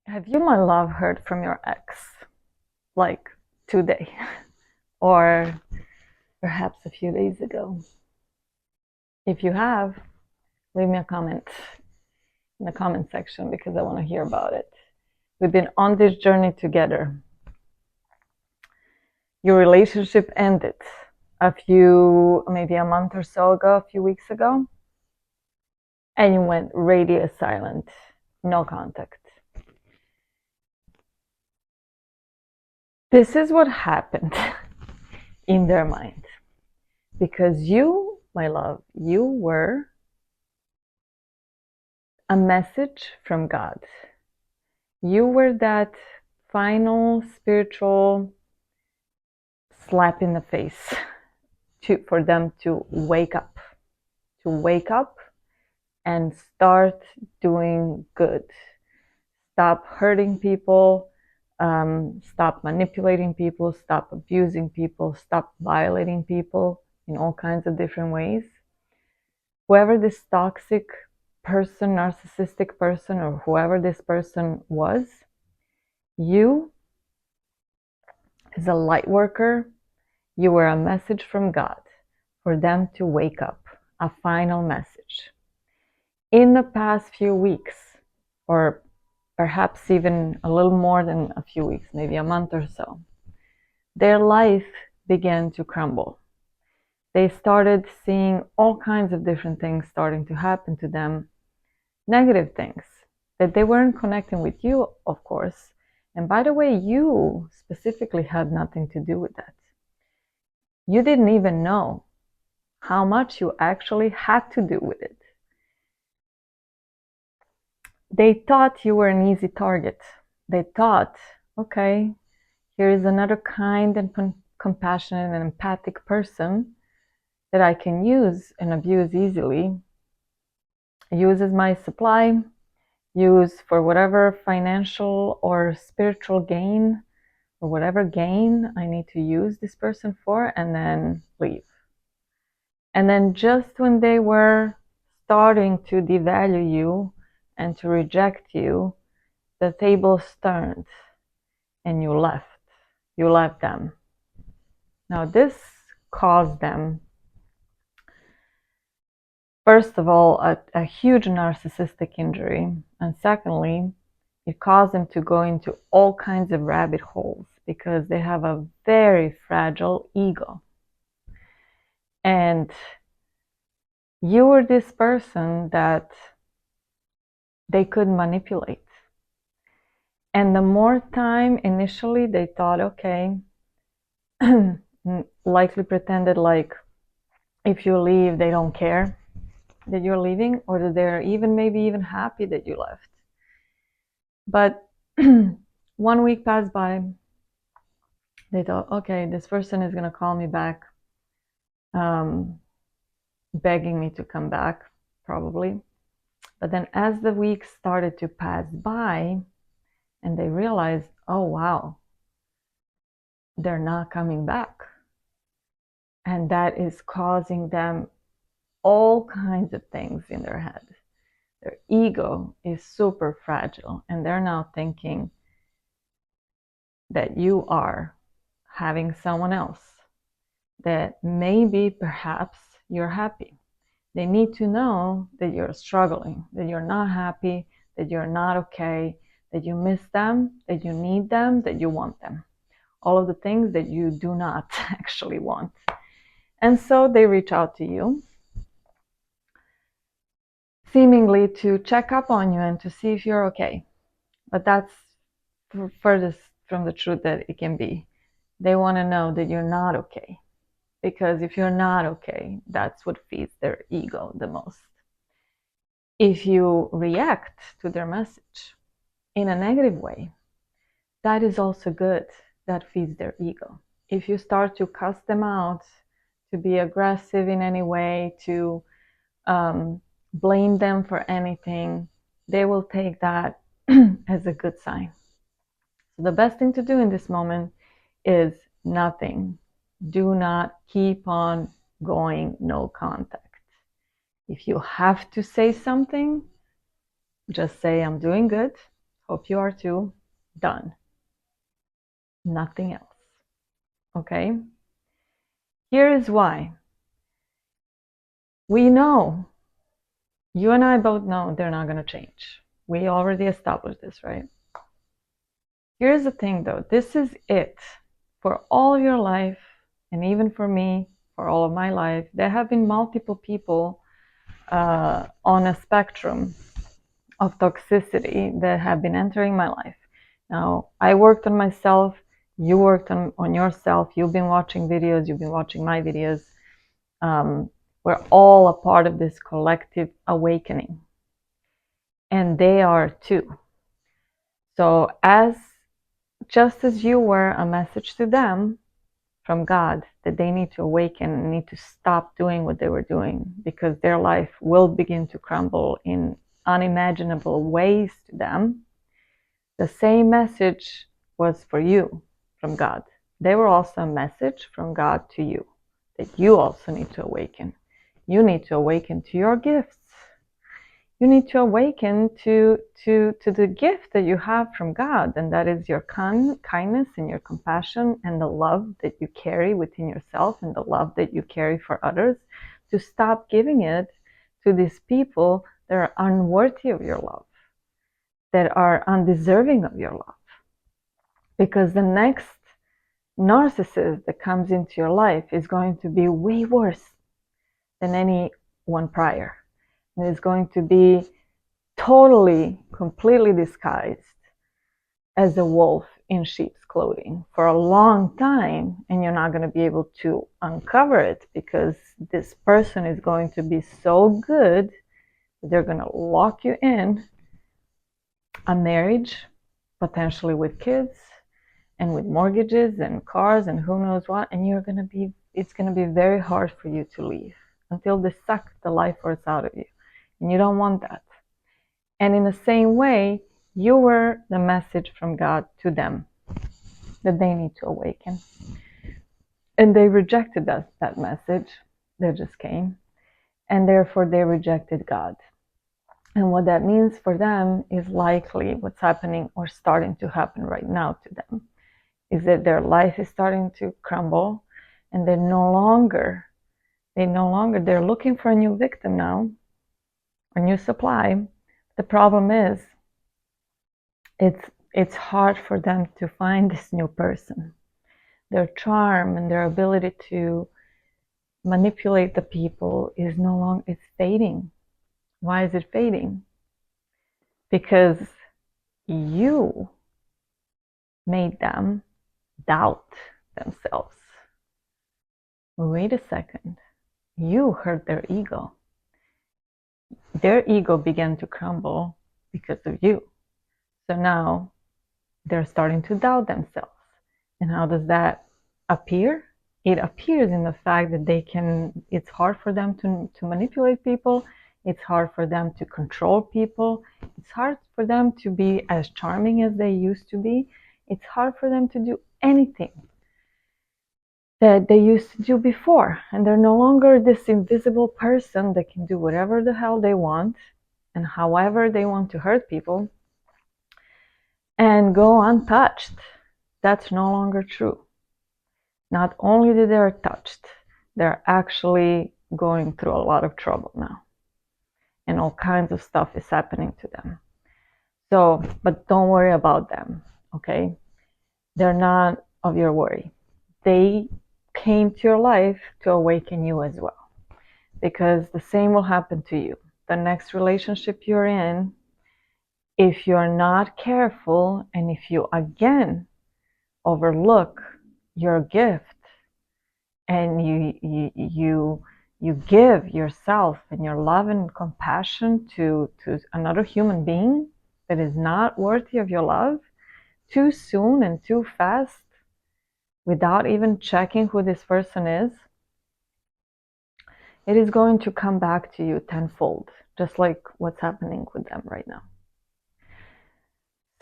Have you, my love, heard from your ex? Like today, or perhaps a few days ago? If you have, leave me a comment in the comment section because I want to hear about it. We've been on this journey together. Your relationship ended maybe a month or so ago, a few weeks ago, and you went radio silent, no contact. This is what happened in their mind. Because you, my love, you were a message from God. You were that final spiritual slap in the face for them to wake up and start doing good. Stop hurting people, stop manipulating people, stop abusing people, stop violating people in all kinds of different ways. Whoever this toxic person, narcissistic person, or whoever this person was, you, as a light worker, you were a message from God for them to wake up, a final message. In the past few weeks, or perhaps even a little more than a few weeks, maybe a month or so, their life began to crumble. They started seeing all kinds of different things starting to happen to them, negative things, that they weren't connecting with you, of course. And by the way, you specifically had nothing to do with that. You didn't even know how much you actually had to do with it. They thought you were an easy target. They thought, okay, here is another kind and compassionate and empathic person that I can use and abuse easily, use as my supply, use for whatever financial or spiritual gain or whatever gain I need to use this person for, and then leave. And then just when they were starting to devalue you and to reject you, the tables turned and you left. You left them. Now this caused them, first of all, a huge narcissistic injury. And secondly, it caused them to go into all kinds of rabbit holes because they have a very fragile ego. And you were this person that they could manipulate. And the more time initially they thought, okay, likely pretended like if you leave, they don't care that you're leaving, or that they're maybe even happy that you left. But 1 week passed by. They thought, okay, this person is going to call me back, begging me to come back, probably. But then as the weeks started to pass by and they realized, oh, wow, they're not coming back. And that is causing them all kinds of things in their head. Their ego is super fragile, and they're now thinking that you are having someone else, that maybe perhaps you're happy. They need to know that you're struggling, that you're not happy, that you're not okay, that you miss them, that you need them, that you want them. All of the things that you do not actually want. And so they reach out to you, seemingly to check up on you and to see if you're okay. But that's furthest from the truth that it can be. They want to know that you're not okay. Because if you're not okay, that's what feeds their ego the most. If you react to their message in a negative way, that is also good. That feeds their ego. If you start to cuss them out, to be aggressive in any way, to blame them for anything, they will take that as a good sign. So the best thing to do in this moment is nothing. Do not keep on going, no contact. If you have to say something, just say, I'm doing good. Hope you are too. Done. Nothing else. Okay? Here is why. We know, you and I both know they're not going to change. We already established this, right? Here's the thing though, this is it for all of your life, and even for me, for all of my life. There have been multiple people on a spectrum of toxicity that have been entering my life. Now, I worked on myself, you worked on yourself, you've been watching videos, you've been watching my videos. We're all a part of this collective awakening. And they are too. So just as you were a message to them from God that they need to awaken and need to stop doing what they were doing, because their life will begin to crumble in unimaginable ways to them, the same message was for you from God. They were also a message from God to you that you also need to awaken. You need to awaken to your gifts. You need to awaken to the gift that you have from God, and that is your kindness and your compassion and the love that you carry within yourself and the love that you carry for others, to stop giving it to these people that are unworthy of your love, that are undeserving of your love. Because the next narcissist that comes into your life is going to be way worse than any one prior. And is going to be totally, completely disguised as a wolf in sheep's clothing for a long time, and you're not going to be able to uncover it, because this person is going to be so good that they're going to lock you in a marriage, potentially with kids and with mortgages and cars and who knows what, and it's going to be very hard for you to leave until they suck the life force out of you, and you don't want that. And in the same way, you were the message from God to them that they need to awaken. And they rejected that message that just came, and therefore they rejected God. And what that means for them is likely what's happening or starting to happen right now to them, is that their life is starting to crumble, and they're looking for a new victim now, a new supply. The problem is, it's hard for them to find this new person. Their charm and their ability to manipulate the people is no longer, it's fading. Why is it fading? Because you made them doubt themselves. Wait a second. You hurt their ego. Their ego began to crumble because of you. So now they're starting to doubt themselves. And how does that appear? It appears in the fact that it's hard for them to manipulate people. It's hard for them to control people. It's hard for them to be as charming as they used to be. It's hard for them to do anything that they used to do before. And they're no longer this invisible person that can do whatever the hell they want and however they want to hurt people and go untouched. That's no longer true. Not only that they're touched, they're actually going through a lot of trouble now. And all kinds of stuff is happening to them. So, but don't worry about them, okay? They're not of your worry. They came to your life to awaken you as well. Because the same will happen to you. The next relationship you're in, if you're not careful and if you again overlook your gift and you give yourself and your love and compassion to another human being that is not worthy of your love too soon and too fast, without even checking who this person is, it is going to come back to you tenfold, just like what's happening with them right now.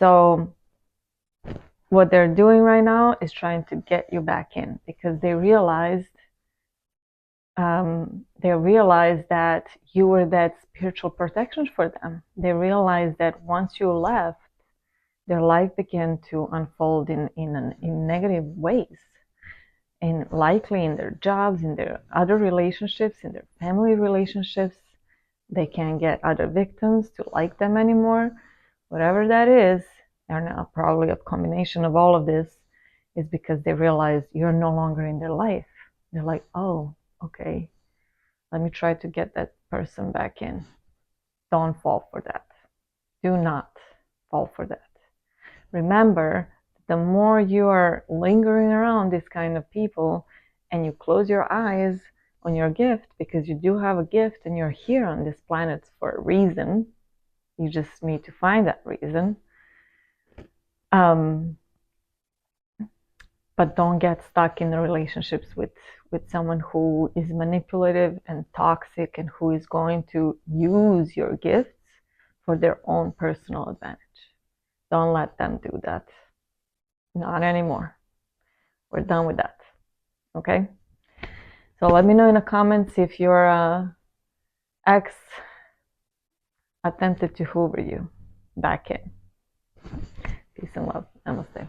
So what they're doing right now is trying to get you back in, because they realized that you were that spiritual protection for them. They realized that once you left, their life began to unfold in negative ways, and likely in their jobs, in their other relationships, in their family relationships. They can't get other victims to like them anymore. Whatever that is, and probably a combination of all of this, is because they realize you're no longer in their life. They're like, oh, okay, let me try to get that person back in. Don't fall for that. Do not fall for that. Remember, the more you are lingering around these kind of people and you close your eyes on your gift, because you do have a gift and you're here on this planet for a reason. You just need to find that reason. But don't get stuck in the relationships with someone who is manipulative and toxic and who is going to use your gifts for their own personal advantage. Don't let them do that. Not anymore. We're done with that. Okay? So let me know in the comments if your ex attempted to hoover you back in. Peace and love. Namaste.